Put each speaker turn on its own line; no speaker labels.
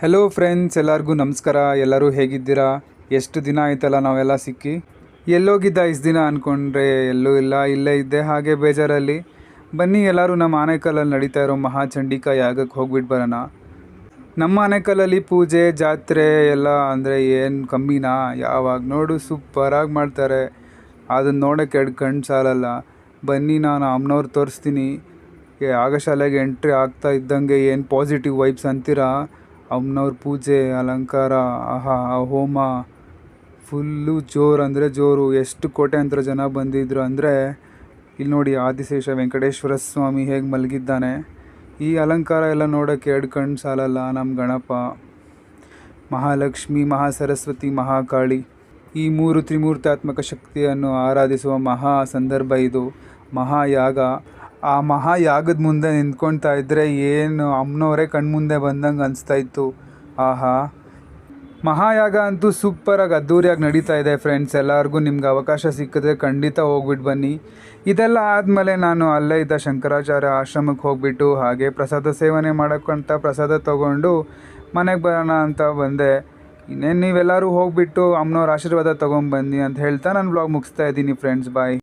Hello friends, ಎಲ್ಲರಿಗೂ ನಮಸ್ಕಾರ. ಎಲ್ಲರೂ ಹೇಗಿದ್ದೀರಾ? ಎಷ್ಟು ದಿನ ಆಯ್ತಲ್ಲ ನಾವೆಲ್ಲ ಸಿಕ್ಕಿ. ಎಲ್ಲೋಗಿದ್ದ ಇಷ್ಟು ದಿನ ಅಂದ್ಕೊಂಡ್ರೆ ಎಲ್ಲೂ ಇಲ್ಲ, ಇಲ್ಲೇ ಇದ್ದೆ ಹಾಗೆ ಬೇಜಾರಲ್ಲಿ. ಬನ್ನಿ ಎಲ್ಲರೂ ನಮ್ಮ ಆನೇಕಲ್ಲಲ್ಲಿ ನಡೀತಾ ಇರೋ ಮಹಾಚಂಡಿಕಾ ಯಾಗಕ್ಕೆ ಹೋಗ್ಬಿಟ್ಟು ಬರೋಣ. ನಮ್ಮ ಆನೇಕಲ್ಲಲ್ಲಿ ಪೂಜೆ ಜಾತ್ರೆ ಎಲ್ಲ ಅಂದರೆ ಏನು ಕಮ್ಮಿನಾ? ಯಾವಾಗ ನೋಡು ಸೂಪರಾಗಿ ಮಾಡ್ತಾರೆ. ಅದನ್ನು ನೋಡೋಕ್ಕೆ ಎರಡು ಕಣ್ಣು ಸಾಲಲ್ಲ. ಬನ್ನಿ, ನಾನು ಅಮ್ಮನವ್ರು ತೋರಿಸ್ತೀನಿ. ಯಾಗಶಾಲೆಗೆ ಎಂಟ್ರಿ ಆಗ್ತಾ ಇದ್ದಂಗೆ ಏನು ಪಾಸಿಟಿವ್ ವೈಬ್ಸ್ ಅಂತೀರಾ. ಅಮ್ಮನವ್ರ ಪೂಜೆ ಅಲಂಕಾರ, ಆಹಾ, ಹೋಮ ಫುಲ್ಲು ಜೋರು ಅಂದರೆ ಜೋರು. ಎಷ್ಟು ಕೋಟ್ಯಾಂತರ ಜನ ಬಂದಿದ್ರು ಅಂದರೆ ಇಲ್ಲಿ ನೋಡಿ, ಆದಿಶೇಷ ವೆಂಕಟೇಶ್ವರ ಸ್ವಾಮಿ ಹೇಗೆ ಮಲಗಿದ್ದಾನೆ. ಈ ಅಲಂಕಾರ ಎಲ್ಲ ನೋಡೋಕ್ಕೆ ಎರಡು ಕಣ್ಣು ಸಾಲಲ್ಲ. ನಮ್ಮ ಗಣಪ, ಮಹಾಲಕ್ಷ್ಮಿ, ಮಹಾಸರಸ್ವತಿ, ಮಹಾಕಾಳಿ, ಈ ಮೂರು ತ್ರಿಮೂರ್ತಾತ್ಮಕ ಶಕ್ತಿಯನ್ನು ಆರಾಧಿಸುವ ಮಹಾ ಸಂದರ್ಭ ಇದು. ಮಹಾಯಾಗ. ಆ ಮಹಾಯಾಗದ ಮುಂದೆ ನಿಂತ್ಕೊಳ್ತಾ ಇದ್ದರೆ ಏನು ಅಮ್ಮನವರೇ ಕಣ್ಮುಂದೆ ಬಂದಂಗೆ ಅನಿಸ್ತಾಯಿತ್ತು. ಆಹಾ, ಮಹಾಯಾಗ ಅಂತೂ ಸೂಪರಾಗಿ ಅದ್ದೂರಿಯಾಗಿ ನಡೀತಾ ಇದೆ ಫ್ರೆಂಡ್ಸ್. ಎಲ್ಲರಿಗೂ ನಿಮ್ಗೆ ಅವಕಾಶ ಸಿಕ್ಕಿದ್ರೆ ಖಂಡಿತ ಹೋಗ್ಬಿಟ್ಟು ಬನ್ನಿ. ಇದೆಲ್ಲ ಆದಮೇಲೆ ನಾನು ಅಲ್ಲೇ ಇದ್ದ ಶಂಕರಾಚಾರ್ಯ ಆಶ್ರಮಕ್ಕೆ ಹೋಗ್ಬಿಟ್ಟು ಹಾಗೆ ಪ್ರಸಾದ ಸೇವನೆ ಮಾಡೋಕ್ಕಂತ ಪ್ರಸಾದ ತೊಗೊಂಡು ಮನೆಗೆ ಬರೋಣ ಅಂತ ಬಂದೆ. ಇನ್ನೇನು ನೀವೆಲ್ಲರೂ ಹೋಗಿಬಿಟ್ಟು ಅಮ್ಮನವ್ರ ಆಶೀರ್ವಾದ ತೊಗೊಂಬನ್ನಿ ಅಂತ ಹೇಳ್ತಾ ನಾನು ವ್ಲಾಗ್ ಮುಗಿಸ್ತಾ ಇದ್ದೀನಿ ಫ್ರೆಂಡ್ಸ್. ಬಾಯ್.